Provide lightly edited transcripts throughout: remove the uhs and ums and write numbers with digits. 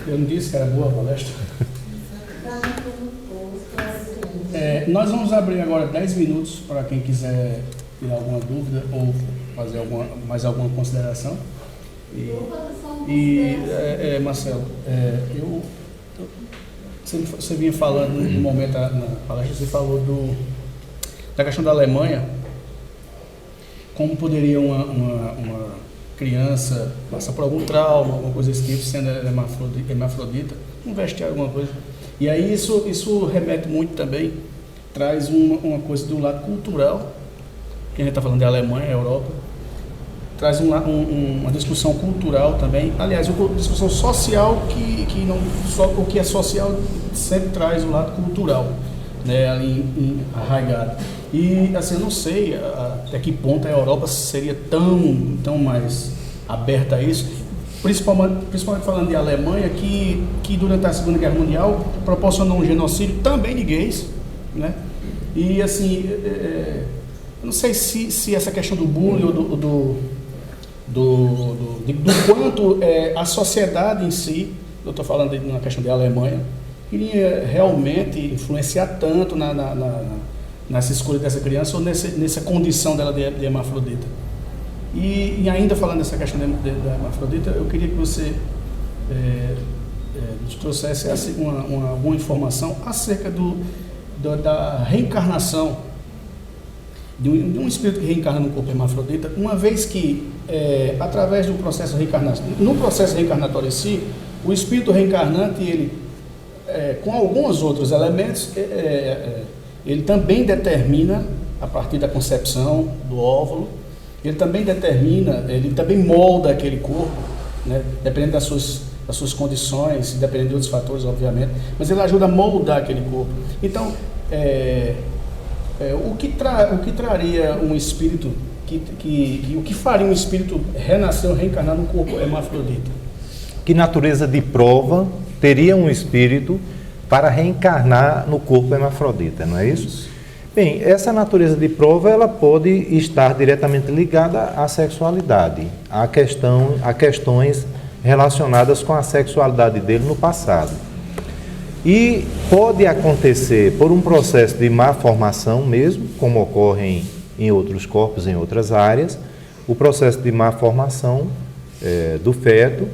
Eu não disse que era boa a palestra. Nós vamos abrir agora 10 minutos para quem quiser tirar alguma dúvida ou fazer mais alguma consideração. Marcelo, você vinha falando no momento na palestra, você falou da questão da Alemanha, como poderia uma criança passar por algum trauma, alguma coisa desse tipo, sendo hermafrodita, investir alguma coisa. E aí isso remete muito também, traz uma coisa do lado cultural, que a gente está falando de Alemanha, Europa, traz uma discussão cultural também, aliás, uma discussão social que não só o que é social sempre traz o lado cultural, né, ali arraigado. E assim, eu não sei até que ponto a Europa seria tão mais aberta a isso, principalmente falando de Alemanha, que durante a Segunda Guerra Mundial proporcionou um genocídio também de gays, né? E assim, eu não sei se essa questão do bullying ou do quanto a sociedade em si, eu estou falando na questão da Alemanha, iria realmente influenciar tanto nessa escolha dessa criança ou nessa condição dela de hermafrodita. E ainda falando dessa questão da hermafrodita, eu queria que você nos trouxesse alguma informação acerca da reencarnação de um espírito que reencarna no corpo hermafrodita, uma vez que, através do processo reencarnatório, no processo reencarnatório em si, o espírito reencarnante, ele, com alguns outros elementos, ele também determina, a partir da concepção do óvulo, ele também molda aquele corpo, né, dependendo das suas condições, dependendo de outros fatores, obviamente, mas ele ajuda a moldar aquele corpo. Então, o que traria um espírito, o que faria um espírito renascer ou reencarnar no corpo hermafrodita? Que natureza de prova teria um espírito para reencarnar no corpo hermafrodita, não é isso? Bem, essa natureza de prova, ela pode estar diretamente ligada à sexualidade, a questões relacionadas com a sexualidade dele no passado. E pode acontecer por um processo de má formação mesmo, como ocorre em outros corpos, em outras áreas, o processo de má formação do feto,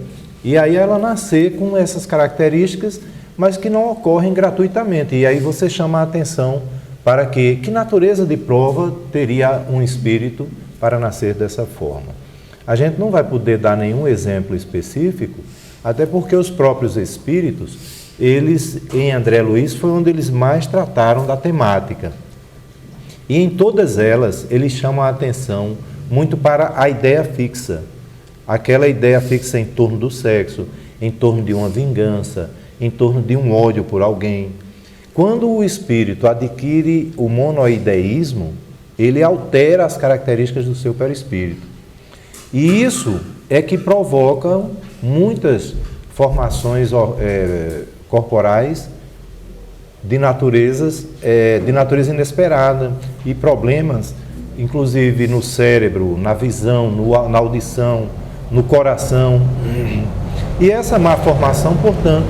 e aí ela nascer com essas características, mas que não ocorrem gratuitamente. E aí você chama a atenção para que natureza de prova teria um espírito para nascer dessa forma. A gente não vai poder dar nenhum exemplo específico, até porque os próprios espíritos, eles, em André Luiz, foi onde eles mais trataram da temática. E em todas elas, eles chamam a atenção muito para a ideia fixa. Aquela ideia fixa em torno do sexo, em torno de uma vingança, em torno de um ódio por alguém. Quando o espírito adquire o monoideísmo, ele altera as características do seu perispírito. E isso é que provoca muitas formações corporais de natureza inesperada e problemas, inclusive no cérebro, na visão, na audição, no coração. E essa má formação, portanto,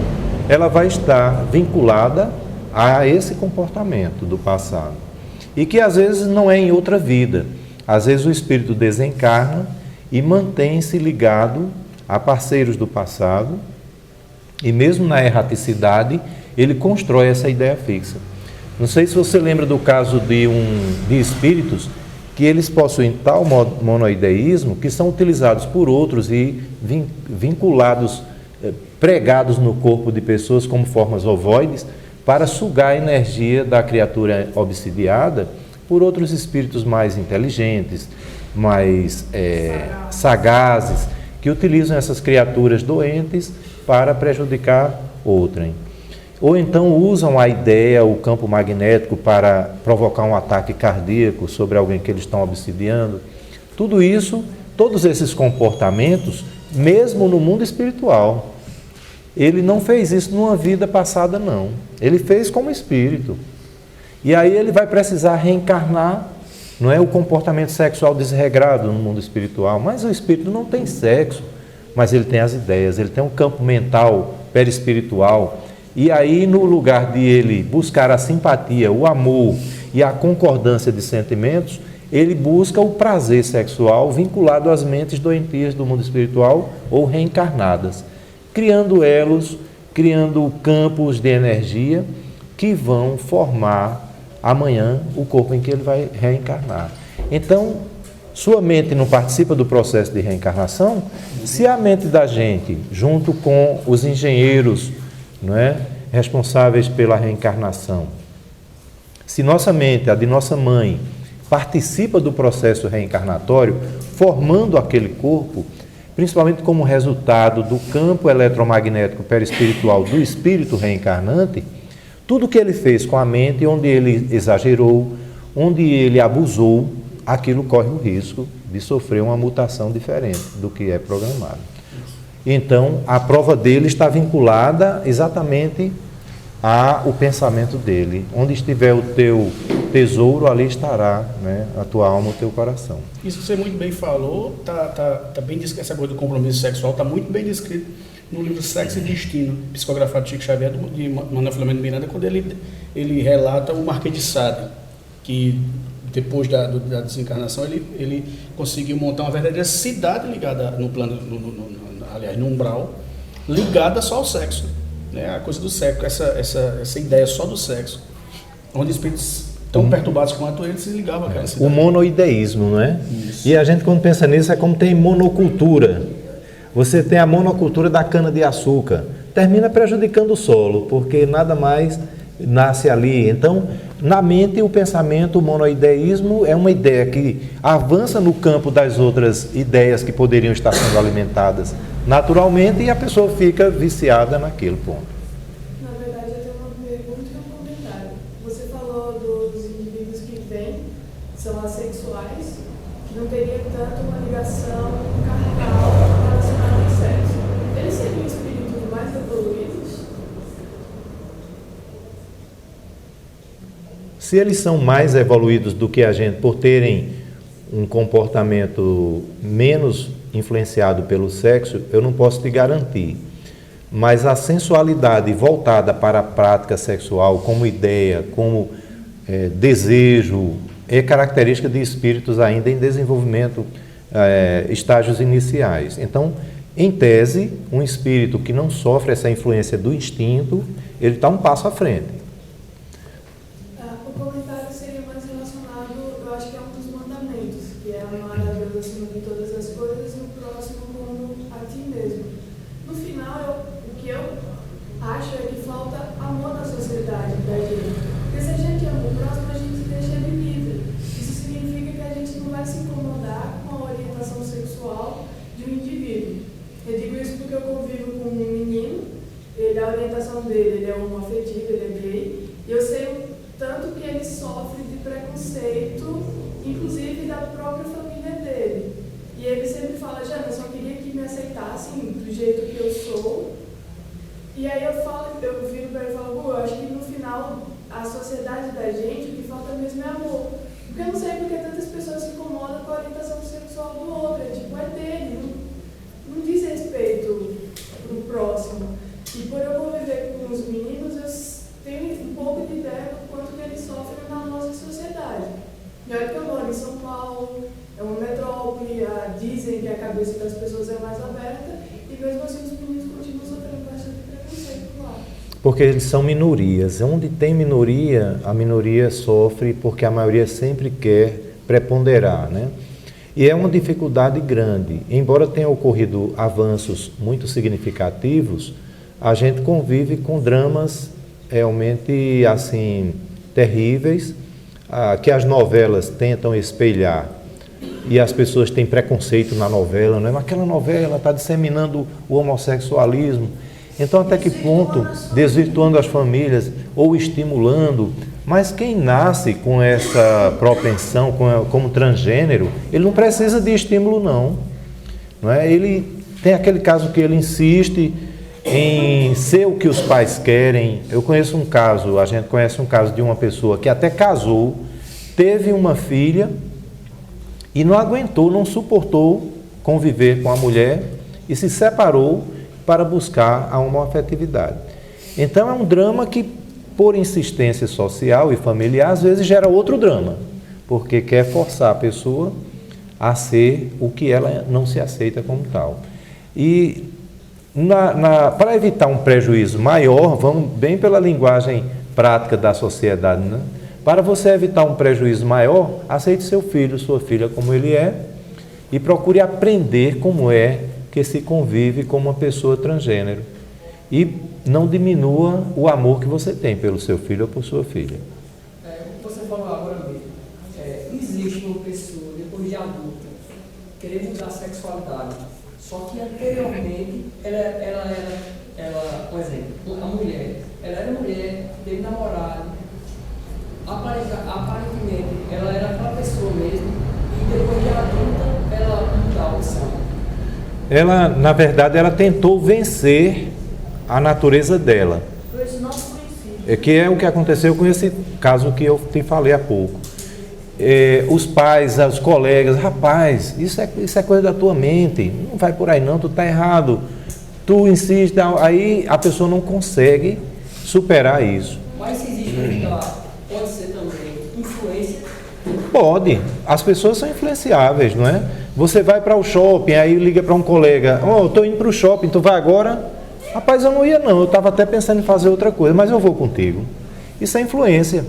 ela vai estar vinculada a esse comportamento do passado. E que às vezes não é em outra vida. Às vezes o espírito desencarna e mantém-se ligado a parceiros do passado, e mesmo na erraticidade, ele constrói essa ideia fixa. Não sei se você lembra do caso de espíritos que eles possuem tal monoideísmo que são utilizados por outros e vinculados, pregados no corpo de pessoas como formas ovoides, para sugar a energia da criatura obsidiada por outros espíritos mais inteligentes, mais sagazes, que utilizam essas criaturas doentes para prejudicar outrem. Ou então usam a ideia, o campo magnético, para provocar um ataque cardíaco sobre alguém que eles estão obsidiando. Tudo isso, todos esses comportamentos, mesmo no mundo espiritual, ele não fez isso numa vida passada, não. Ele fez como espírito. E aí ele vai precisar reencarnar, não é o comportamento sexual desregrado no mundo espiritual, mas o espírito não tem sexo, mas ele tem as ideias, ele tem um campo mental perispiritual, e aí no lugar de ele buscar a simpatia, o amor e a concordância de sentimentos, ele busca o prazer sexual vinculado às mentes doentias do mundo espiritual ou reencarnadas, criando elos, criando campos de energia que vão formar amanhã o corpo em que ele vai reencarnar. Então, sua mente não participa do processo de reencarnação? Se a mente da gente, junto com os engenheiros, não é, responsáveis pela reencarnação, se nossa mente, a de nossa mãe, participa do processo reencarnatório, formando aquele corpo, principalmente como resultado do campo eletromagnético perispiritual do espírito reencarnante, tudo que ele fez com a mente, onde ele exagerou, onde ele abusou, aquilo corre o risco de sofrer uma mutação diferente do que é programado. Então, a prova dele está vinculada exatamente ao pensamento dele. Onde estiver o teu tesouro, ali estará, né, a tua alma, o teu coração. Isso que você muito bem falou, tá bem descrito, essa coisa do compromisso sexual está muito bem descrito no livro Sexo e Destino, psicografado de Chico Xavier, de Manuel Filomeno Miranda, quando ele relata o Marquês de Sade, que depois da desencarnação ele conseguiu montar uma verdadeira cidade ligada no plano, aliás, no umbral, ligada só ao sexo, né? A coisa do sexo, essa ideia só do sexo, onde espíritos tão perturbados quanto eles se ligavam àquela cidade. O monoideísmo, não é? Isso. E a gente, quando pensa nisso, é como tem monocultura. Você tem a monocultura da cana-de-açúcar, termina prejudicando o solo, porque nada mais nasce ali. Então, na mente, o pensamento, o monoideísmo é uma ideia que avança no campo das outras ideias que poderiam estar sendo alimentadas naturalmente e a pessoa fica viciada naquele ponto. Na verdade, eu tenho uma pergunta e um comentário. Você falou dos indivíduos que vêm, são assexuais, que não teriam tanto uma ligação carnal relacionada ao sexo. Eles seriam espíritos mais evoluídos? Se eles são mais evoluídos do que a gente por terem um comportamento menos influenciado pelo sexo, eu não posso te garantir. Mas a sensualidade voltada para a prática sexual como ideia, como desejo, é característica de espíritos ainda em desenvolvimento, estágios iniciais. Então, em tese, um espírito que não sofre essa influência do instinto, ele está um passo à frente. O comentário seria mais relacionado, eu acho que é um dos mandamentos, que é amar a Deus acima de todas as coisas e o próximo como a ti mesmo. No final, o que eu acho é que falta amor na sociedade da gente. Porque se a gente ama o próximo, a gente deixa ele livre. Isso significa que a gente não vai se incomodar com a orientação sexual de um indivíduo. Eu digo isso porque eu convivo com um menino, a orientação dele, ele é homoafetivo, ele é gay, e eu sei o tanto que ele sofre de preconceito, inclusive da própria família dele. E ele sempre fala, Jana, eu só queria que me aceitassem do jeito que eu sou. E aí eu viro para ele e falo, eu acho que no final a sociedade da gente, o que falta mesmo é amor. Porque eu não sei porque tantas pessoas se incomodam com a orientação sexual do outro, é dele, não diz respeito pro próximo. E por eu conviver com os meninos, eu tenho um pouco de ideia do quanto que eles sofrem na nossa sociedade. E olha que eu moro em São Paulo, é uma metrópole, dizem que a cabeça das pessoas é mais aberta, e mesmo assim os meninos continuam sofrendo bastante preconceito lá. Porque eles são minorias. Onde tem minoria, a minoria sofre porque a maioria sempre quer preponderar, né? E é uma dificuldade grande. Embora tenha ocorrido avanços muito significativos, a gente convive com dramas realmente assim terríveis, que as novelas tentam espelhar. E as pessoas têm preconceito na novela, não é? Mas aquela novela está disseminando o homossexualismo. Então, até que ponto, desvirtuando as famílias ou estimulando? Mas quem nasce com essa propensão, como transgênero, ele não precisa de estímulo, não é? Ele tem aquele caso que ele insiste em ser o que os pais querem. Eu conheço um caso, a gente conhece um caso de uma pessoa que até casou, teve uma filha e não aguentou, não suportou conviver com a mulher e se separou para buscar a homoafetividade. Então é um drama que, por insistência social e familiar, às vezes gera outro drama, porque quer forçar a pessoa a ser o que ela não se aceita como tal. E para evitar um prejuízo maior, vamos bem pela linguagem prática da sociedade, né? Para você evitar um prejuízo maior, aceite seu filho, sua filha como ele é e procure aprender como é que se convive com uma pessoa transgênero. E não diminua o amor que você tem pelo seu filho ou por sua filha. Você falou agora mesmo, existe uma pessoa, depois de adulta, querer mudar a sexualidade, só que anteriormente, ela, por exemplo, a mulher, ela era mulher, teve namorado, aparentemente ela era aquela pessoa mesmo, e depois de adulta, ela mudou a opção. Ela, na verdade, ela tentou vencer a natureza dela. Que é o que aconteceu com esse caso que eu te falei há pouco. Os pais, os colegas, rapaz, isso é coisa da tua mente, não vai por aí não, tu está errado, tu insiste, aí a pessoa não consegue superar isso. Mas se existe pode ser também influência? Pode, as pessoas são influenciáveis, não é? Você vai para o shopping, aí liga para um colega, eu estou indo para o shopping, tu vai agora? Rapaz, eu não ia não, eu estava até pensando em fazer outra coisa, mas eu vou contigo. Isso é influência.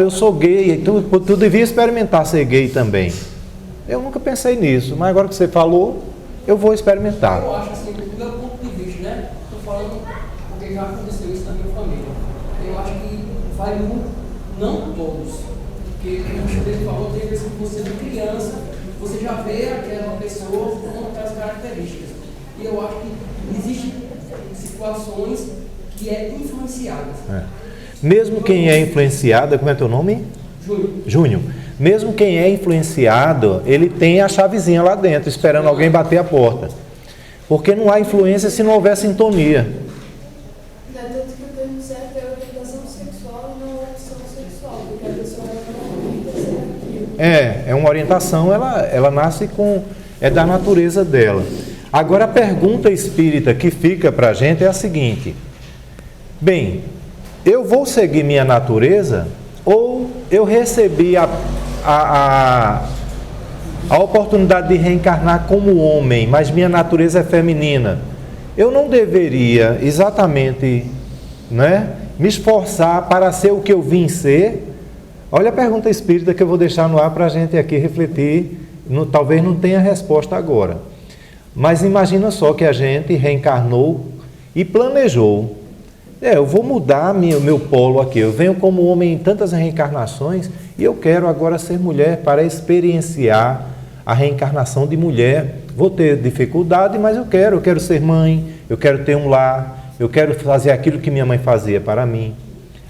Eu sou gay, tu devia experimentar ser gay também. Eu nunca pensei nisso, mas agora que você falou, eu vou experimentar. Eu acho assim, do meu ponto de vista, né? Estou falando porque já aconteceu isso na minha família. Eu acho que vale muito, não todos, porque como você falou, tem vezes que você é criança, você já vê aquela pessoa com aquelas características. E eu acho que existem situações que é influenciada. Mesmo quem é influenciado, como é teu nome? Júnior. Mesmo quem é influenciado, ele tem a chavezinha lá dentro, esperando alguém bater a porta. Porque não há influência se não houver sintonia. Tanto que o termo certo é orientação sexual e não opção sexual, porque a pessoa não ser aquilo. É uma orientação, ela nasce com, é da natureza dela. Agora a pergunta espírita que fica para a gente é a seguinte: bem, eu vou seguir minha natureza ou eu recebi a oportunidade de reencarnar como homem, mas minha natureza é feminina? Eu não deveria exatamente, né, me esforçar para ser o que eu vim ser? Olha a pergunta espírita que eu vou deixar no ar para a gente aqui refletir. Talvez não tenha resposta agora. Mas imagina só que a gente reencarnou e planejou. Eu vou mudar meu polo aqui. Eu venho como homem em tantas reencarnações e eu quero agora ser mulher para experienciar a reencarnação de mulher. Vou ter dificuldade, mas eu quero ser mãe, eu quero ter um lar, eu quero fazer aquilo que minha mãe fazia para mim.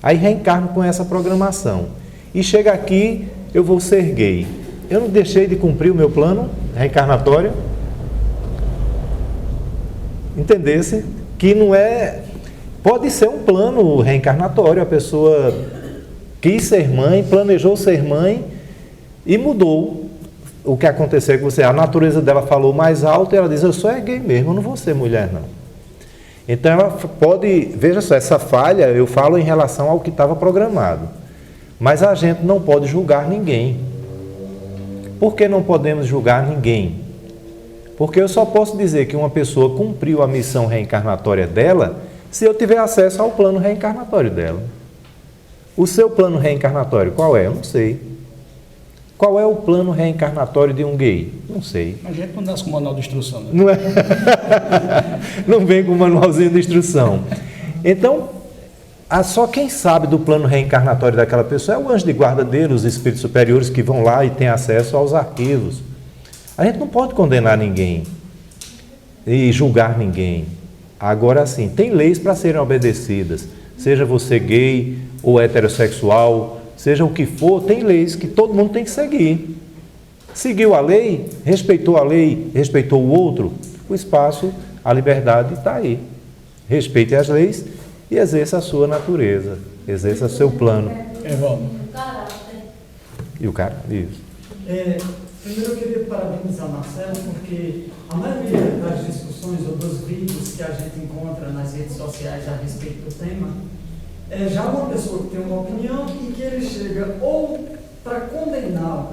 Aí reencarno com essa programação. E chega aqui, eu vou ser gay. Eu não deixei de cumprir o meu plano reencarnatório? Entendesse? Que não é... Pode ser um plano reencarnatório, a pessoa quis ser mãe, planejou ser mãe e mudou. O que aconteceu com você, a natureza dela falou mais alto e ela diz, eu sou gay mesmo, eu não vou ser mulher não. Então ela pode, veja só, essa falha eu falo em relação ao que estava programado. Mas a gente não pode julgar ninguém. Por que não podemos julgar ninguém? Porque eu só posso dizer que uma pessoa cumpriu a missão reencarnatória dela se eu tiver acesso ao plano reencarnatório dela. O seu plano reencarnatório qual é? Eu não sei. Qual é o plano reencarnatório de um gay? Não sei. A gente não nasce com manual de instrução, né? Não é? Não vem com manualzinho de instrução. Então, só quem sabe do plano reencarnatório daquela pessoa é o anjo de guarda dele, os espíritos superiores que vão lá e têm acesso aos arquivos. A gente não pode condenar ninguém e julgar ninguém. Agora sim, tem leis para serem obedecidas. Seja você gay ou heterossexual, seja o que for, tem leis que todo mundo tem que seguir. Seguiu a lei, respeitou o outro, o espaço, a liberdade está aí. Respeite as leis e exerça a sua natureza, exerça o seu plano. E o cara? Isso. Primeiro eu queria parabenizar Marcelo, porque a maioria das discussões discussões ou dos vídeos que a gente encontra nas redes sociais a respeito do tema, é já uma pessoa que tem uma opinião e que ele chega ou para condenar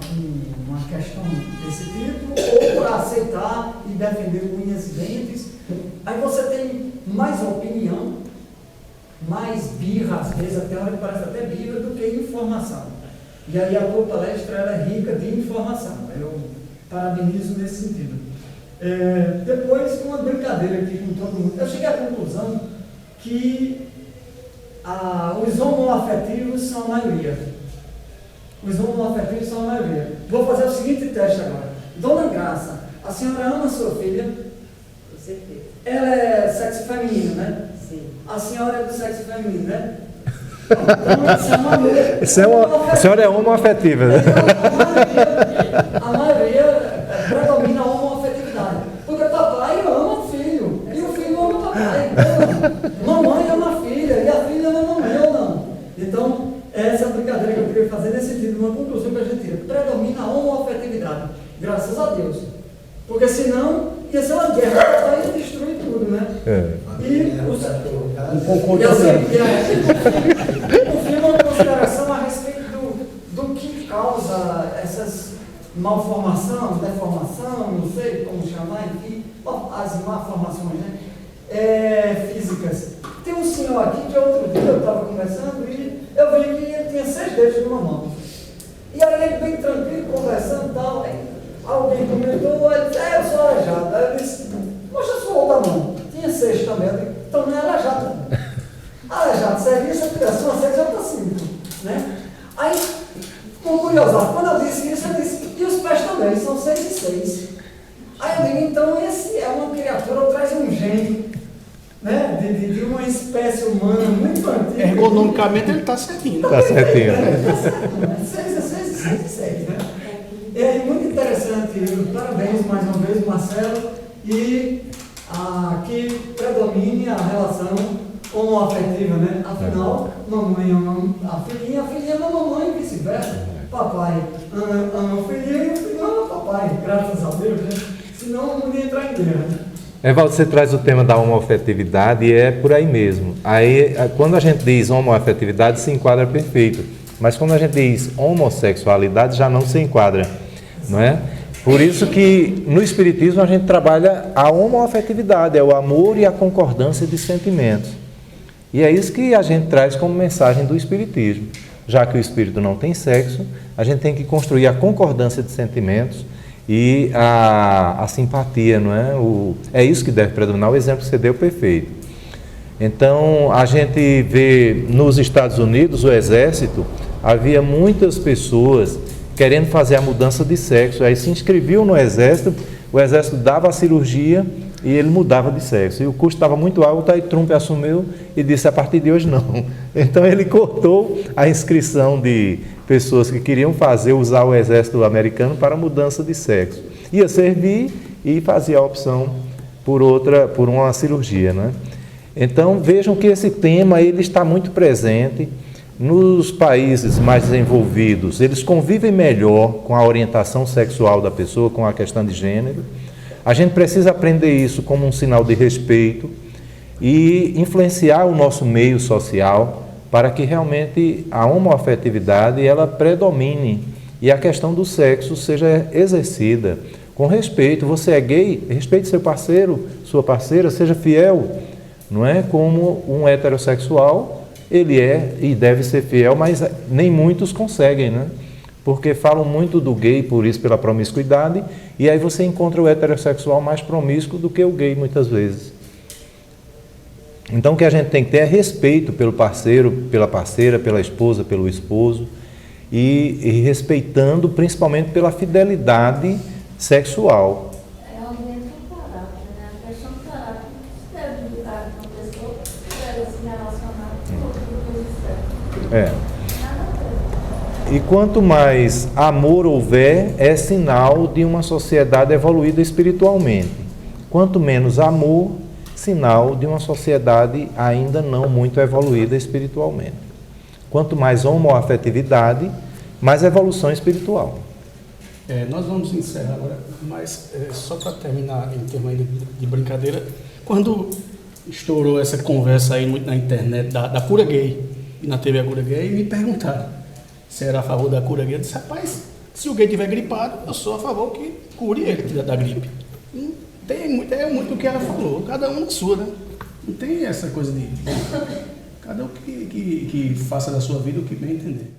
uma questão desse tipo, ou para aceitar e defender unhas e dentes. Aí você tem mais opinião, mais birra, às vezes até hora que parece até birra, do que informação. E aí a tua palestra ela é rica de informação. Eu parabenizo nesse sentido. Depois, uma brincadeira aqui com todo mundo. Eu cheguei à conclusão que os homoafetivos são a maioria. Os homoafetivos são a maioria. Vou fazer o seguinte teste agora. Dona Graça, a senhora ama sua filha? Com certeza. Ela é sexo feminino, né? Sim. A senhora é do sexo feminino, né? Então, isso é uma mulher. A senhora é homoafetiva, né? A maioria predomina a homoafetividade. Porque papai ama o filho. E o filho ama o papai. Mamãe ama a filha. E a filha ama a mamãe ou não. Então, essa é a brincadeira que eu queria fazer nesse sentido. Uma conclusão que a gente tira. Predomina a homoafetividade. Graças a Deus. Porque senão ia ser uma guerra. Papai ia destruir tudo, né? E o filme é uma consideração a respeito do que causa essas malformações, deformação, não sei como chamar, enfim, as malformações, né? Físicas. Tem um senhor aqui que outro dia eu estava conversando e eu vi que ele tinha 6 dedos numa mão. E aí ele bem tranquilo, conversando e tal, aí alguém comentou, ele disse, eu sou aleijado. Aí eu disse, mostra a sua outra mão. Tinha 6 também, eu digo, então não é aleijado. Aleijado seria se eu tivesse uma 6 e outra 5, né? Aí, com curiosidade, quando eu disse isso, eu disse, e os pés também, são 6 e 6. Aí eu digo, então esse é uma criatura, traz um gene, né, de uma espécie humana muito antiga. Ergonomicamente ele está certinho. Está certinho. Está certinho, 6 e 6 e 6 e 6, né? E aí, muito interessante, parabéns mais uma vez, Marcelo, e que predomine a relação homoafetiva, né? Afinal, mamãe ama a filhinha ama a mamãe e vice-versa. Papai ama o filhinho e o filho ama o papai, graças a Deus, né? Senão não podia entrar em guerra. Evaldo, você traz o tema da homoafetividade e é por aí mesmo. Aí, quando a gente diz homoafetividade, se enquadra perfeito. Mas quando a gente diz homossexualidade, já não se enquadra, não é? Por isso que no Espiritismo a gente trabalha a homoafetividade, é o amor e a concordância de sentimentos. E é isso que a gente traz como mensagem do Espiritismo. Já que o Espírito não tem sexo, a gente tem que construir a concordância de sentimentos e a simpatia, não é? É isso que deve predominar, o exemplo que você deu perfeito. Então, a gente vê nos Estados Unidos, o Exército, havia muitas pessoas querendo fazer a mudança de sexo, aí se inscreviam no Exército, o Exército dava a cirurgia e ele mudava de sexo. E o custo estava muito alto, aí Trump assumiu e disse, a partir de hoje não. Então ele cortou a inscrição de pessoas que queriam usar o Exército americano para mudança de sexo. Ia servir e fazia a opção por uma cirurgia, né? Então vejam que esse tema ele está muito presente. Nos países mais desenvolvidos, eles convivem melhor com a orientação sexual da pessoa, com a questão de gênero. A gente precisa aprender isso como um sinal de respeito e influenciar o nosso meio social para que realmente a homoafetividade ela predomine e a questão do sexo seja exercida com respeito. Você é gay, respeite seu parceiro, sua parceira, seja fiel, não é? Como um heterossexual, ele é e deve ser fiel, mas nem muitos conseguem, né? Porque falam muito do gay, por isso, pela promiscuidade, e aí você encontra o heterossexual mais promíscuo do que o gay, muitas vezes. Então, o que a gente tem que ter é respeito pelo parceiro, pela parceira, pela esposa, pelo esposo, e respeitando principalmente pela fidelidade sexual. É aumenta o caráter, né? A questão do caráter não deve durar com a pessoa que deve se relacionar com outra coisa certa. E quanto mais amor houver, é sinal de uma sociedade evoluída espiritualmente. Quanto menos amor, sinal de uma sociedade ainda não muito evoluída espiritualmente. Quanto mais homoafetividade, mais evolução espiritual. Nós vamos encerrar agora, mas só para terminar em termos aí de brincadeira, quando estourou essa conversa aí na internet da cura gay, e na TV a cura gay, me perguntaram se era a favor da cura gay. Eu disse, rapaz, se o gay estiver gripado, eu sou a favor que cure ele da gripe. É muito o que ela falou, cada um na sua, né? Não tem essa coisa de... Cada um que faça da sua vida o que bem entender.